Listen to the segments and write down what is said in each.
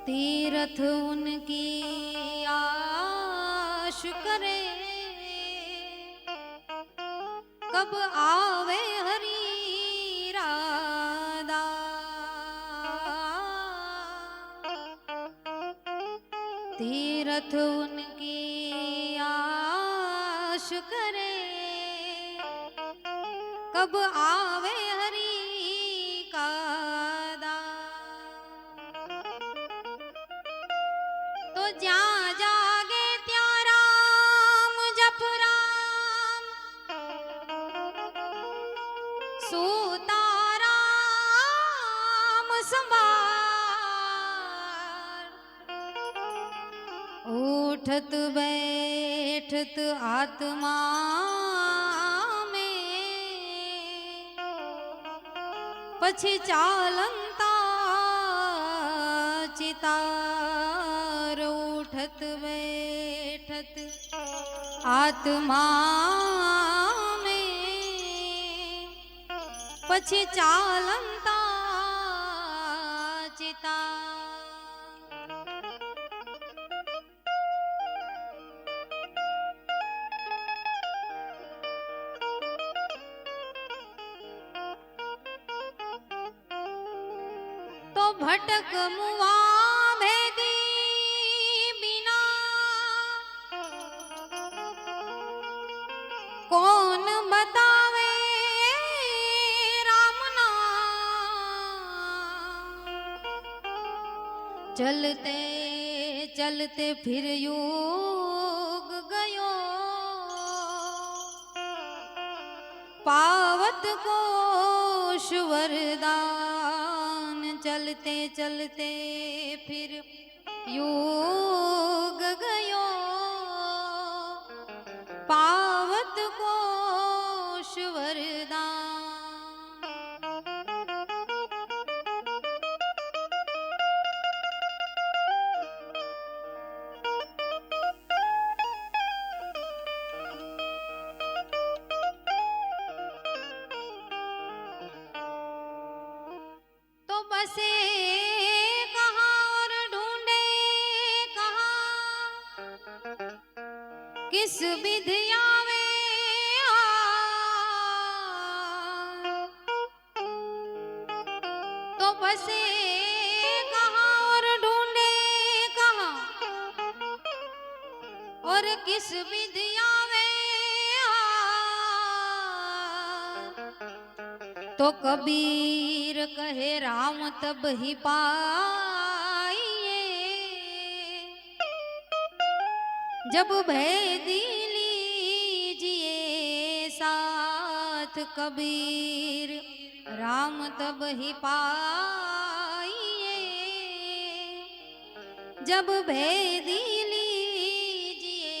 तीरथ उनकी आश करे, कब आवे हरी राधा। तीरथ उनकी आश करे, कब आवे हरी कादा। तो ज्યાં जागे ત્યાં રામ જપ રામ, सूता राम संभार। उठत बैठत आत्मा में, पछी चालंता चितार। उठत बैठत आत्मा में, पछी चालंता चितार। तो भटक मुआ भेदी बिना, कौन बतावे राम नाम। चलते चलते फिर युग गयो, पावत कोश वरदान। चलते चलते फिर युग गयो, पावत कोश वरदान। तो बसे कहाँ और ढूंढे कहाँ, किस विधिया में तो बसे कहाँ और ढूंढे कहाँ, और किस विधिया में तो कबीर कहे राम तब ही पाइए, जब भेदी लीजिए साथ। कबीर राम तब ही पाइए, जब भेदी लीजिए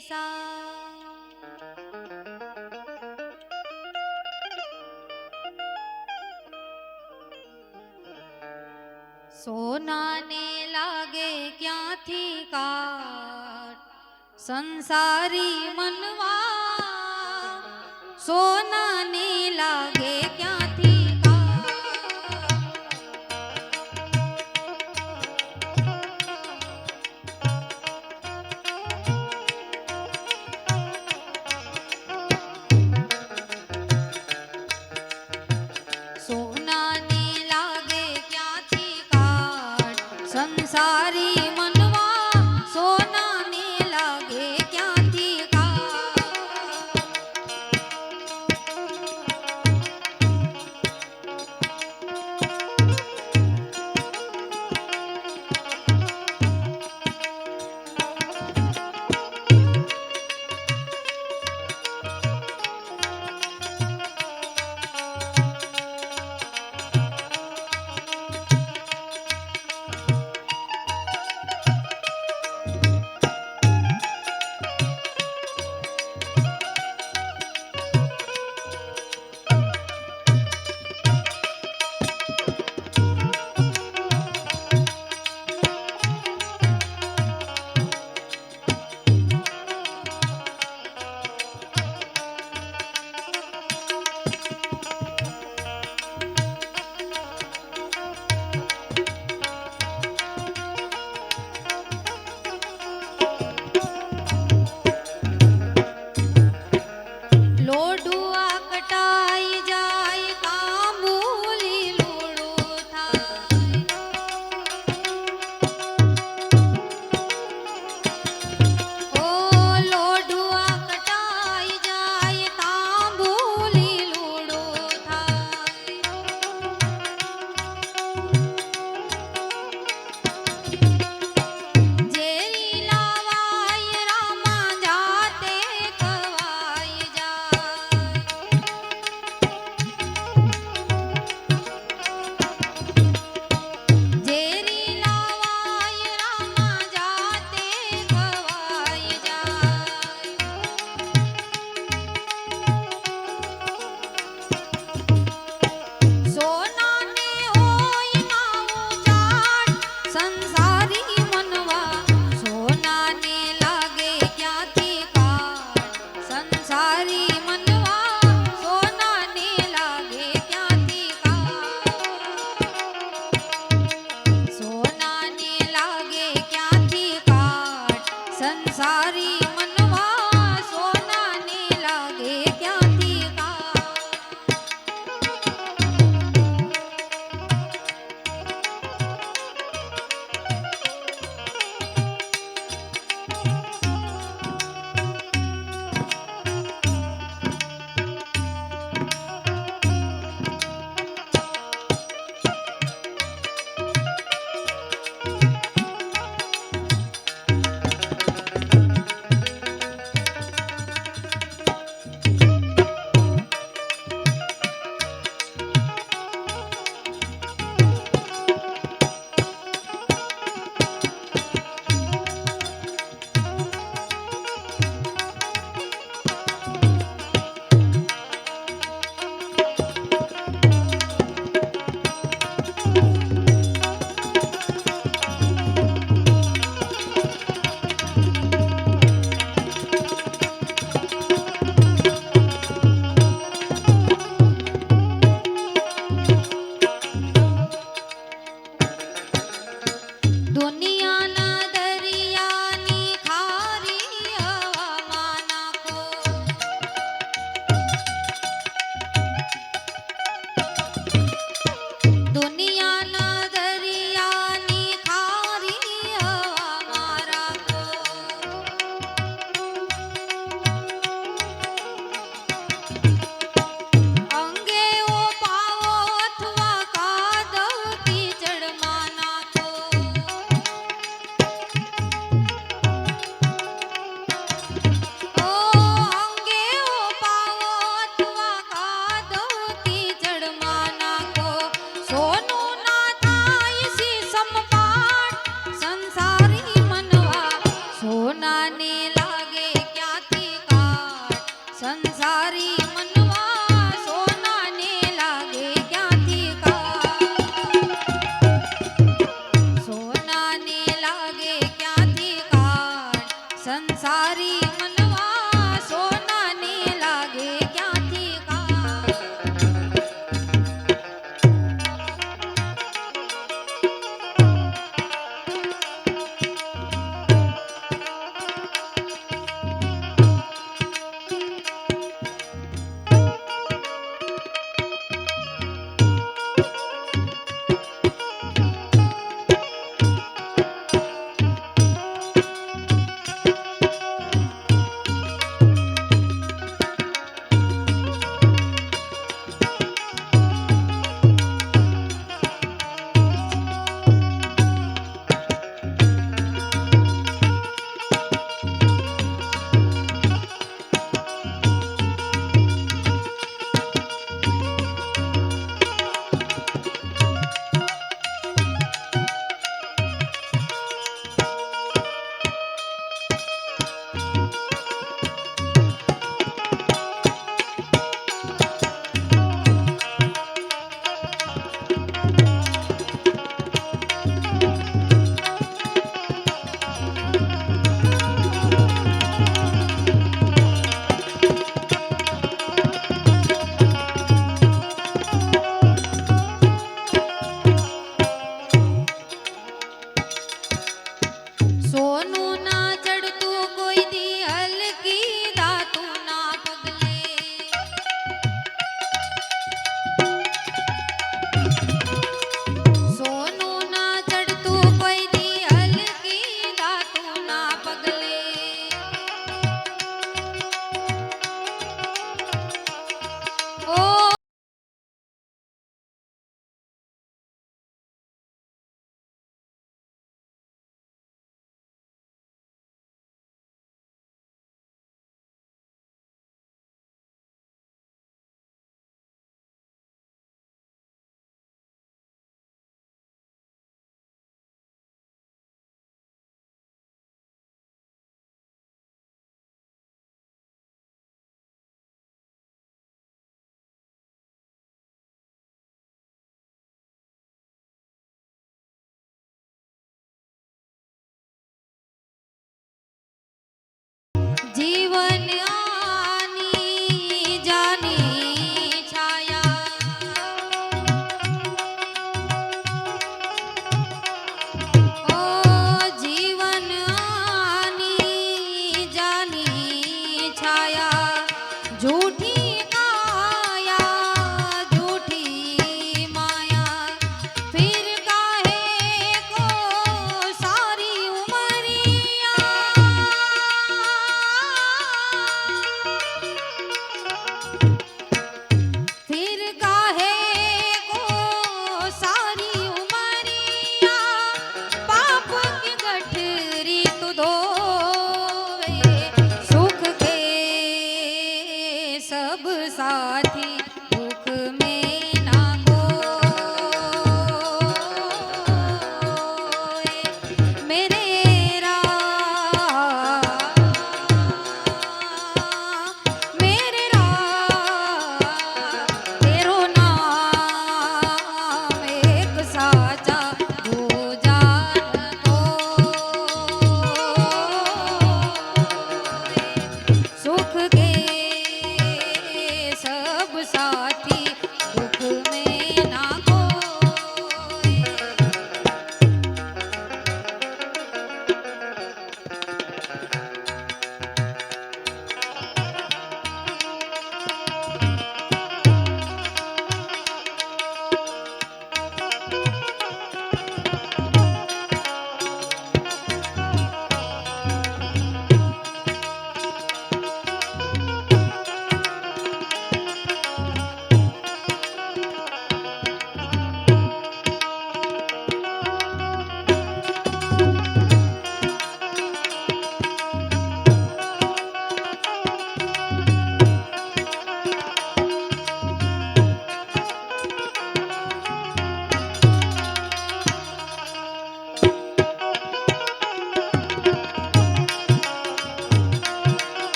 साथ। सोना ने लागे क्या थी काट, संसारी मनवा। सोना ने लागे क्या थी काट, सोना ने लागे क्या थी काट, संसारी मनवा। सोना ने लागे क्या थी काट,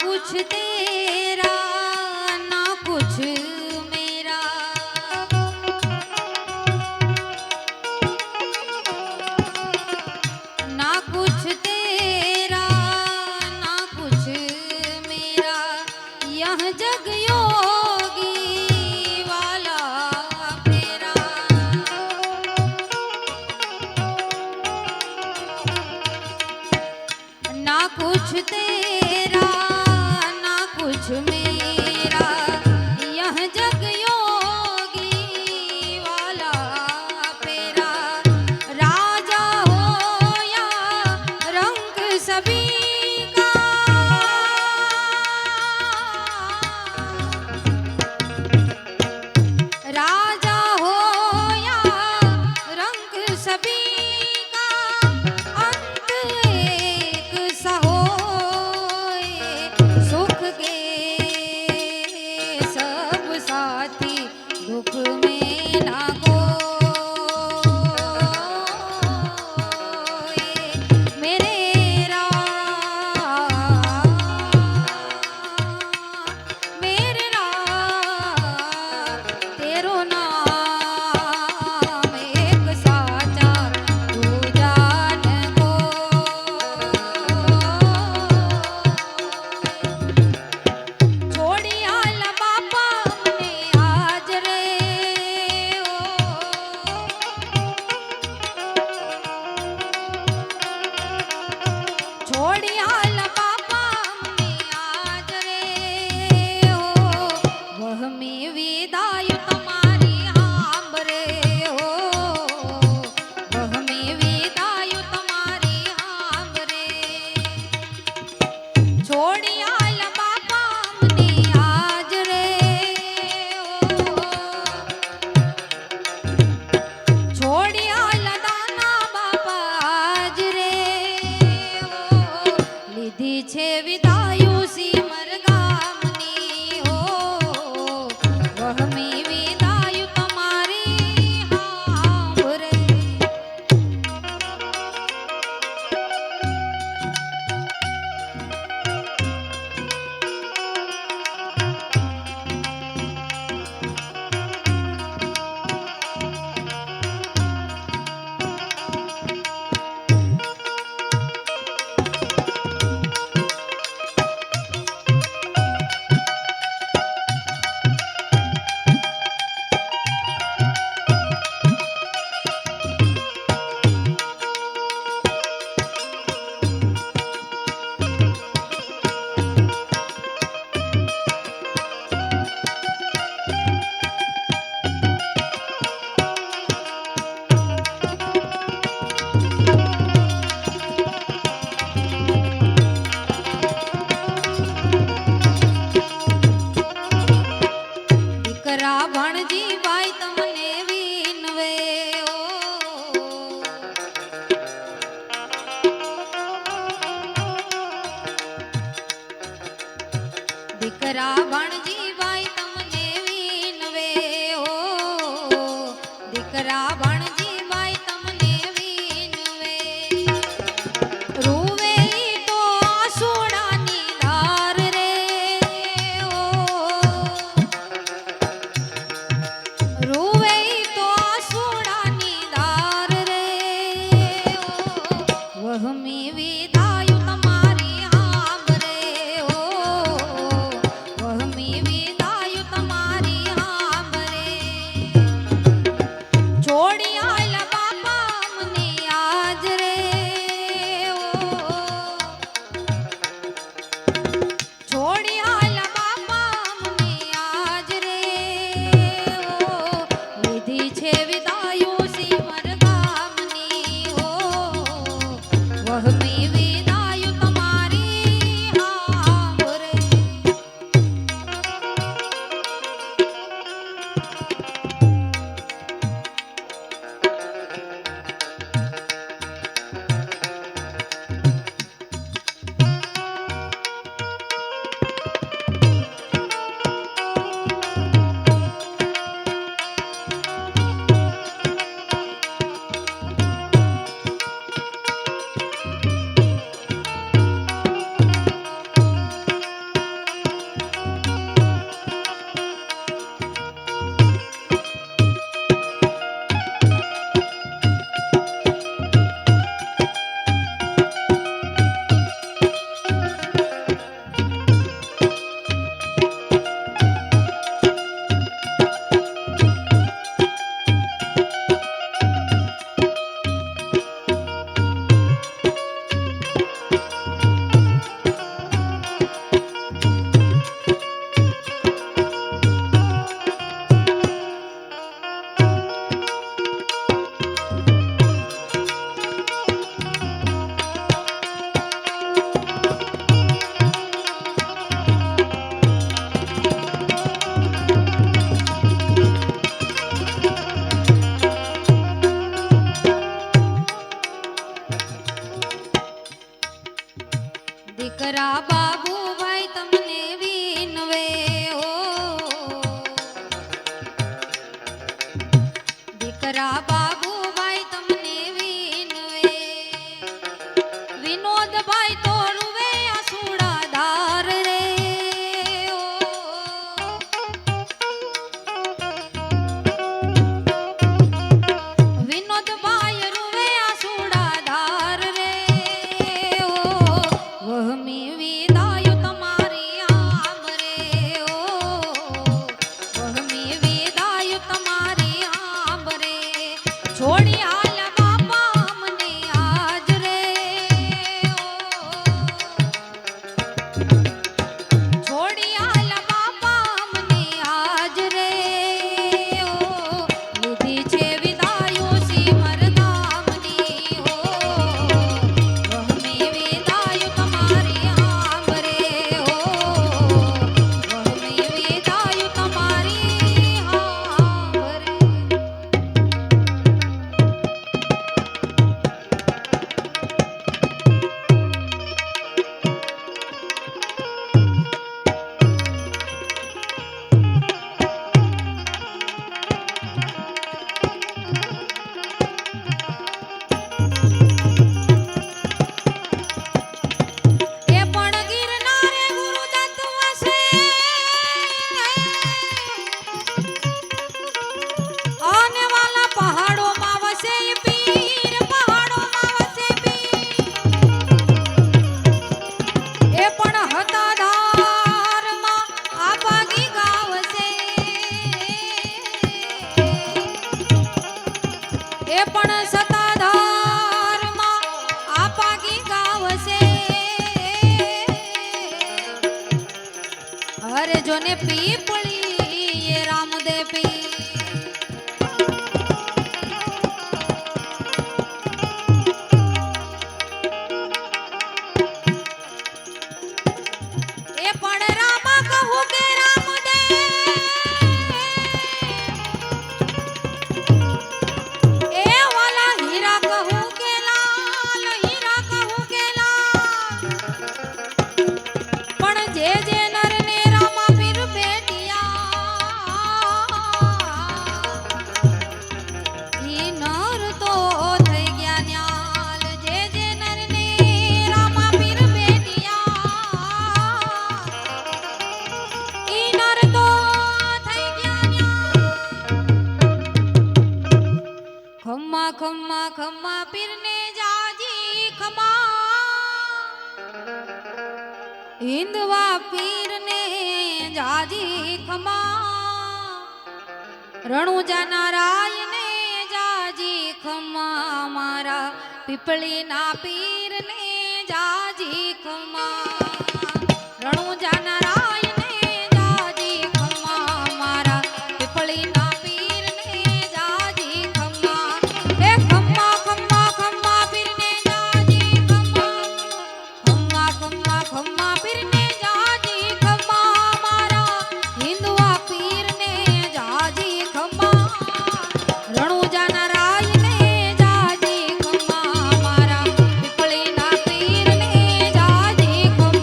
कुछ तेरा ना कुछ मेरा, ना कुछ तेरा ना कुछ मेरा, यह जग योगी वाला फेरा। ना कुछ तेरा ना कुछ मेरा, यह जग योगी वाला फेरा। राजा हो या रंग सभी का, राजा हो या रंग सभी का, अंत एक सा होए। सुख के सब साथी दुख में ना कोई। मेरे राम मेरे राम तेरो नाम एक साचा तू जान को। छोड़ी हाल बापा ने आज रे ओ, छोड़ी हाल बापा ने आज रे हो। वह में विदाई तुम्हारी हांबरे हो, वह में विदाई तुम्हारी हांबरे। छोड़ी हाल बापा ने आज रे हो, छोड़ी हाल दाना बापा आज रे हो। લીધી છે વિદાયું સિમર ગામની હો, વહમી વિદાયું તમારી હાંભરે। દીકરા ભણજી ભાઈ તમને વિનવે ઓ, દીકરા ભણજી ભાઈ તમને વિનવે ઓ, દીકરા ભણજી ભાઈ તમને વિનવે। રૂવે તો આસુડાની ધાર રે ઓ, રૂવે તો આસુડાની ધાર રે ઓ। વહમી વિદાયું તમારી હાંભરે ઓ, વહમી બાબુભાઈ તમને વિનવે ઓ દીકરા બાબુભાઈ તમને વિનવે વિનોદભાઈ તો રૂવે આસુડા ધાર રે ઓ વિનોદભાઈ રૂવે આસુડા ધાર રે ઓ વહમી વિદાય તમારી આમ રે ઓ વહમી વિદાય તમારી આમ રે છોડી હાલ બાપા મને આજ રે ઓ છોડી હાલ બાપા મને આજ રે ઓ લીધી છે વિદાયો સી મરદામની ઓ વહમી વિદાય તમારી આમ રે ઓ વહમી વિદાય તમારી આમ રે એ પણ ગિરનારે ગુરુદત્ત વસે આને વાલા પહાડોમાં વસે પીર પહાડોમાં વસે પીર એ પણ હતા ધારમાં આ ભાગી ગાવ છે એ પણ સતાધારમાં આ ભાગી ગાવ છે અરે જોને પીપળી એ રામદેવ પીર એ પણ રામા કહું કે રામદેવ એ વાલા હીરા કહું કે લાલ હીરા કહું કે લાલ પણ જે નરને રામા પીર ભેટિયા ઈ નર તો થઈ ગયા ન્યાલ જે નરને રામા પીર ભેટિયા ઈ નર તો થઈ ગયા ન્યાલ ખમ્મા ખમ્મા ખમ્મા પીરને જાજી ખમા હિંદવા પીરને જાજી ખમા રણુજા નારાયણે જાજી ખમા મારા પીપળીના પીરને જાજી ખમા રણુજા નારાયણે જાજી ખમા મારા પીપળીના પીરને જાજી ખમા એ ખમ્મા ખમ્મા ખમ્મા પીરને જાજી ખમા ખમ્મા ખમ્મા ખમ્મા પીરને જાજી ખમા મારા હિંદવા પીરને જાજી ખમા રણુજા નારાયણે જાજી ખમા મારા પીપળીના પીરને જાજી ખમા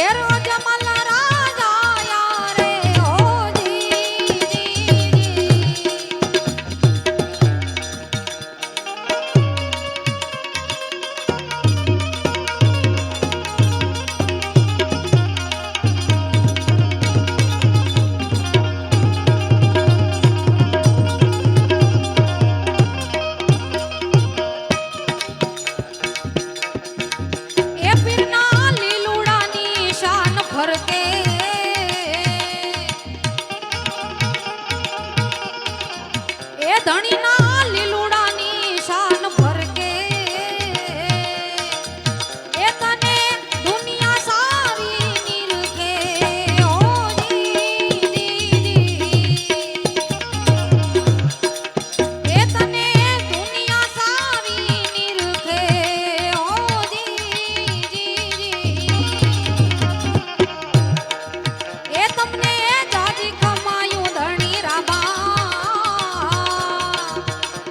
ઘેર અજમલ રાજા આયા રે ઓજી એ પીરના લીલુડાની શાન ફરકે એ ધણીના લીલુડાની શાન ફરકે એ તને દુનિયા સારી નિરખે એ તને દુનિયા સારી નિરખે એ તમને જાજી કમાયું ધણી રામા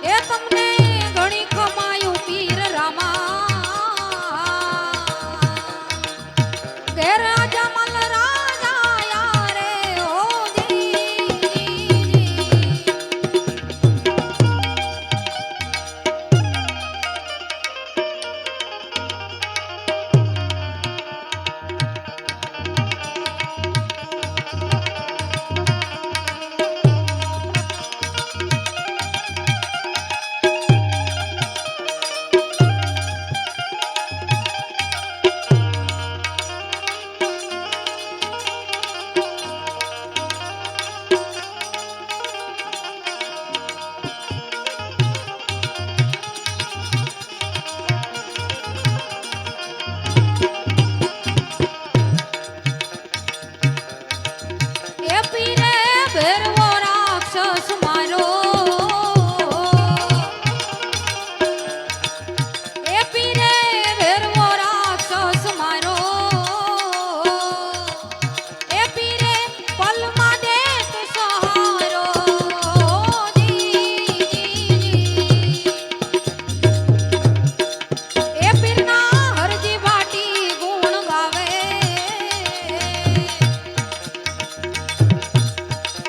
એ તમને ઘણી કમાયું પીર રામા ઘેર અજમલ રાજા આયા રે ઓજી એ પીરે ભેરવો રાક્ષસ મારો એ પીરે ભેરવો રાક્ષસ મારો એ પીરે પલમાં દેત સહારો એ પીરના હરજી ભાટી ગુણ ગાવે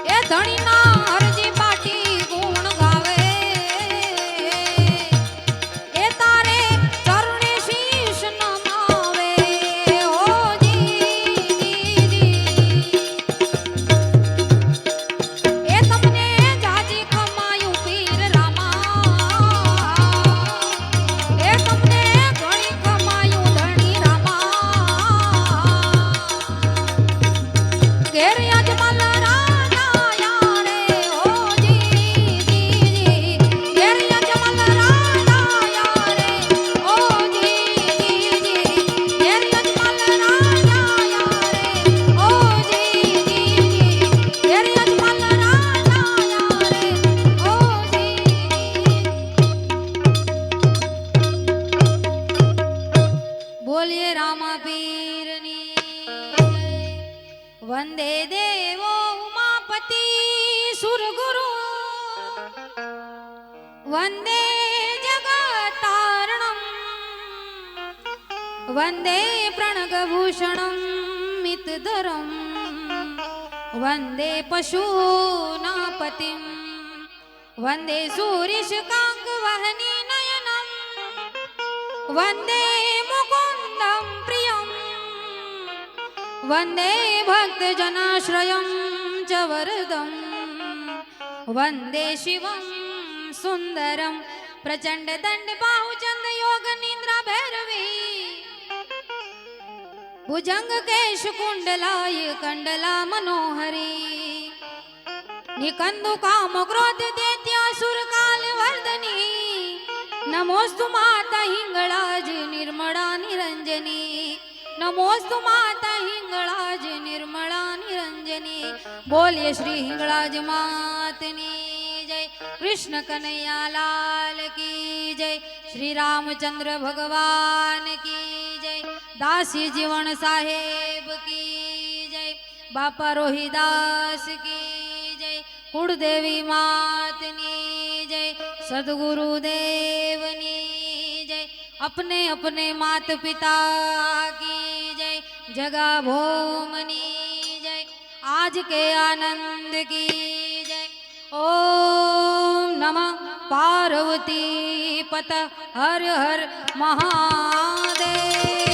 એ ધણીના હરજી પાટી ગુણ ગાવે એ તારે ચરણે શીશ નમાવે એ તમને જાજી કમાયું પીર રામા એ તમને ઘણી કમાયું ધણી રામા ઘેર અજમલ રાજા આયા રે ઓજી ઘેર અજમલ રાજા આયા રે ઓજી ઘેર અજમલ રાજા આયા રે ઓજી ઘેર અજમલ રાજા આયા રે ઓજી બોલીએ રામા પીરની જય. વંદે દેવો ઉમાપતિ સુરગુરુ વંદે જગતારણમ વંદે પ્रणगभूषणं મિતધરમ વંદે પશુનાપતિમ વંદે સૂરિશકાંગ વહની નયનમ વંદે મુકુંદમ પ્રિયમ વંદે ભક્તજનાશ્રયં ચ વરદમ વંદે શિવમ સુંદરમ પ્રચંડ દંડ બાહુચંદ યોગ નિદ્રા ભૈરવી ભુજંગ કેશ કુંડલાય કંડલા મનોહરી નિકંદુ કામ ક્રોધ દૈત્યાસુર કાલ વર્ધની નમોસ્તુ માતા હિંગળાજ નિર્મળા નિરંજની નમોસ્તુ માતા હિંગળાજ નિર્મળા નિરંજની બોલીએ શ્રી હિંગળાજ માતની જય કૃષ્ણ કનૈયા લાલ કી જય શ્રી રામચંદ્ર ભગવાન કી જય દાસી જીવન સાહેબ કી જય બાપા રોહિદાસ કી જય કુળદેવી માતની જય सद्गुरुदेवनी जय अपने अपने माता पिता की जय जगा भोमनी जय, आज के आनंद की जय। ओम नमः पार्वती पत हर हर महादेव।